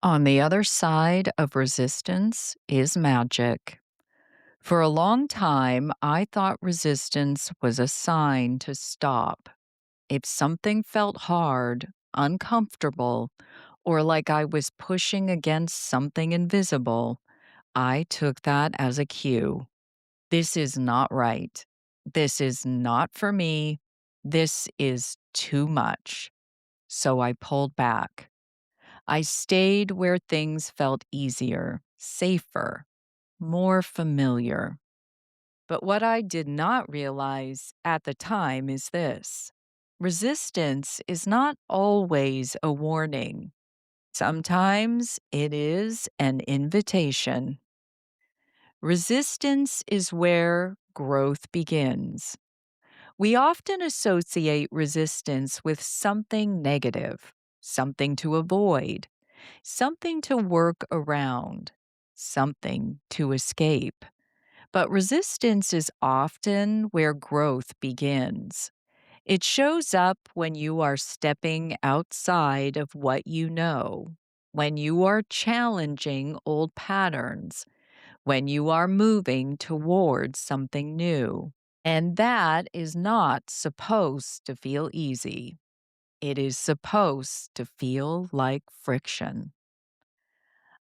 On the other side of resistance is magic. For a long time, I thought resistance was a sign to stop. If something felt hard, uncomfortable, or like I was pushing against something invisible, I took that as a cue. This is not right. This is not for me. This is too much. So I pulled back. I stayed where things felt easier, safer, more familiar. But what I did not realize at the time is this: resistance is not always a warning. Sometimes it is an invitation. Resistance is where growth begins. We often associate resistance with something negative, something to avoid, something to work around, something to escape. But resistance is often where growth begins. It shows up when you are stepping outside of what you know, when you are challenging old patterns, when you are moving towards something new. And that is not supposed to feel easy. It is supposed to feel like friction.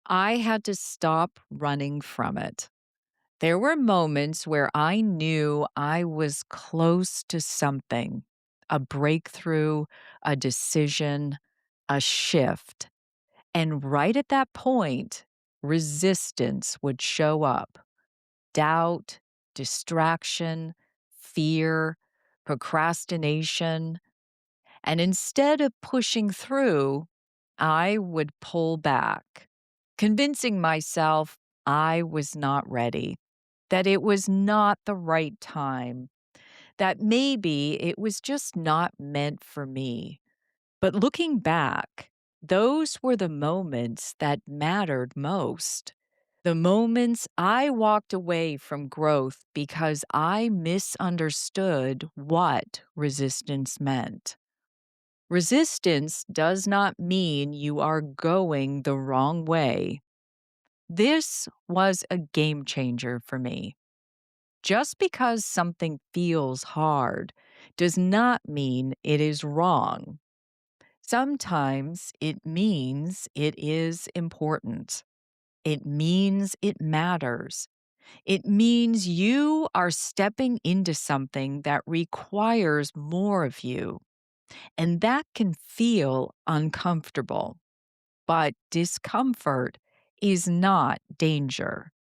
I had to stop running from it. There were moments where I knew I was close to something, a breakthrough, a decision, a shift. And right at that point, resistance would show up: doubt, distraction, fear, procrastination. And instead of pushing through, I would pull back, convincing myself I was not ready, that it was not the right time, that maybe it was just not meant for me. But looking back, those were the moments that mattered most. The moments I walked away from growth because I misunderstood what resistance meant. Resistance does not mean you are going the wrong way. This was a game changer for me. Just because something feels hard does not mean it is wrong. Sometimes it means it is important. It means it matters. It means you are stepping into something that requires more of you. And that can feel uncomfortable. But discomfort is not danger,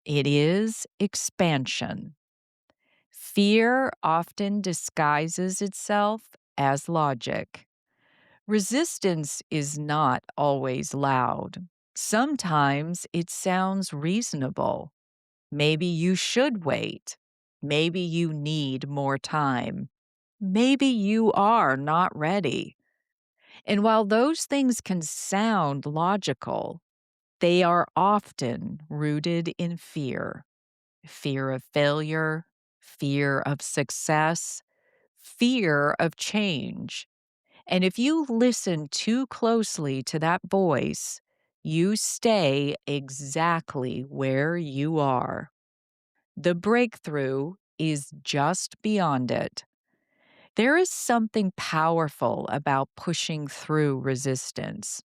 it is expansion. Fear often disguises itself as logic. Resistance is not always loud. Sometimes it sounds reasonable. Maybe you should wait. Maybe you need more time. Maybe you are not ready. And while those things can sound logical, they are often rooted in fear: fear of failure, fear of success, fear of change. And if you listen too closely to that voice, you stay exactly where you are. The breakthrough is just beyond it. There is something powerful about pushing through resistance,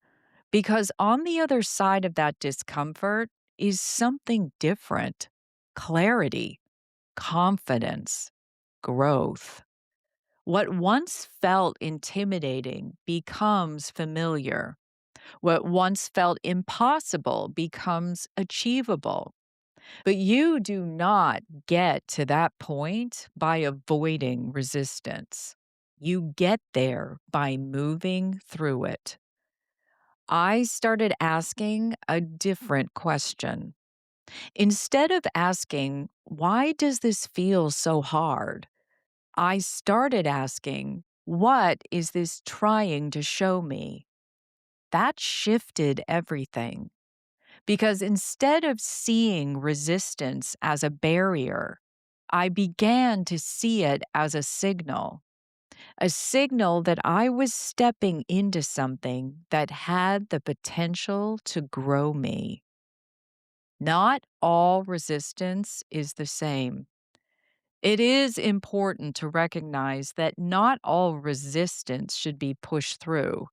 because on the other side of that discomfort is something different: clarity, confidence, growth. What once felt intimidating becomes familiar. What once felt impossible becomes achievable. But you do not get to that point by avoiding resistance. You get there by moving through it. I started asking a different question. Instead of asking, "Why does this feel so hard?" I started asking, "What is this trying to show me?" That shifted everything. Because instead of seeing resistance as a barrier, I began to see it as a signal. a signal that I was stepping into something that had the potential to grow me. Not all resistance is the same. It is important to recognize that not all resistance should be pushed through.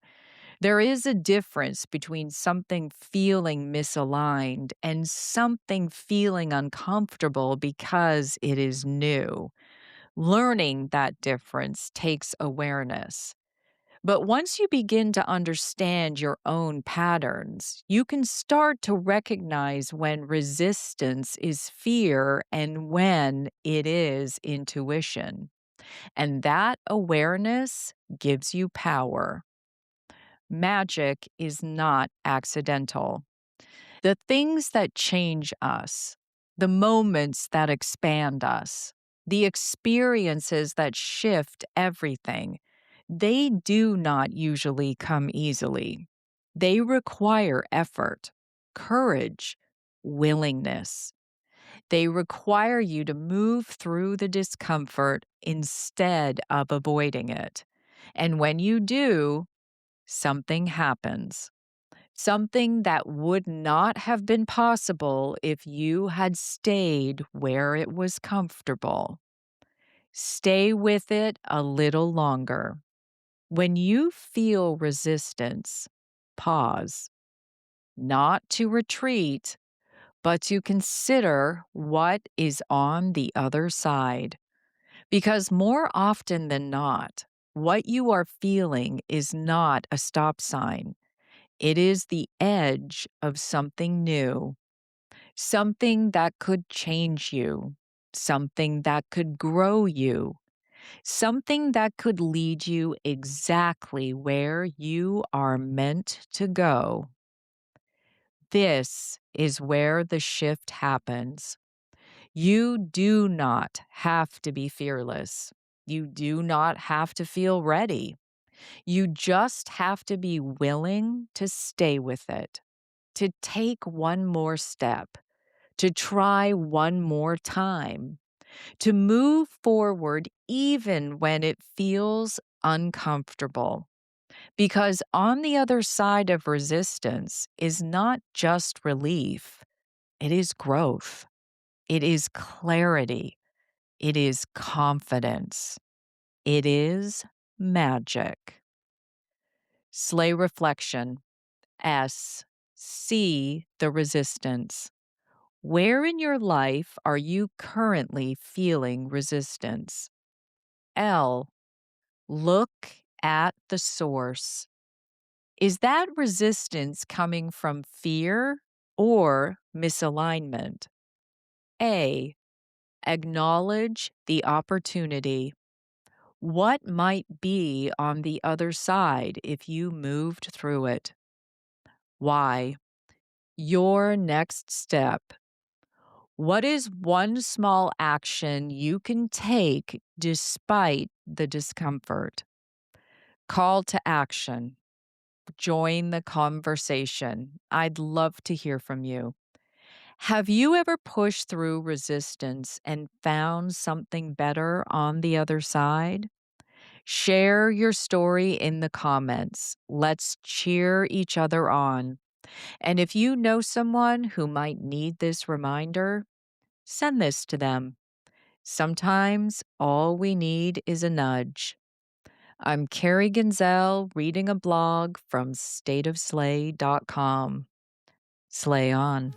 There is a difference between something feeling misaligned and something feeling uncomfortable because it is new. Learning that difference takes awareness. But once you begin to understand your own patterns, you can start to recognize when resistance is fear and when it is intuition. And that awareness gives you power. Magic is not accidental. The things that change us, the moments that expand us, the experiences that shift everything, they do not usually come easily. They require effort, courage, willingness. They require you to move through the discomfort instead of avoiding it. And when you do, something happens. Something that would not have been possible if you had stayed where it was comfortable. Stay with it a little longer. When you feel resistance, pause, not to retreat, but to consider what is on the other side. Because more often than not, what you are feeling is not a stop sign. It is the edge of something new, something that could change you, something that could grow you, something that could lead you exactly where you are meant to go. This is where the shift happens. You do not have to be fearless. You do not have to feel ready. You just have to be willing to stay with it, to take one more step, to try one more time, to move forward even when it feels uncomfortable. Because on the other side of resistance is not just relief, it is growth, it is clarity, it is confidence, it is magic. Slay reflection. S. See the resistance. Where in your life are you currently feeling resistance? L. Look at the source. Is that resistance coming from fear or misalignment? A. Acknowledge the opportunity. What might be on the other side if you moved through it? Why? Your next step. What is one small action you can take despite the discomfort? Call to action. Join the conversation. I'd love to hear from you. Have you ever pushed through resistance and found something better on the other side? Share your story in the comments. Let's cheer each other on. And if you know someone who might need this reminder, send this to them. Sometimes all we need is a nudge. I'm Carrie Genzel, reading a blog from stateofslay.com. Slay on.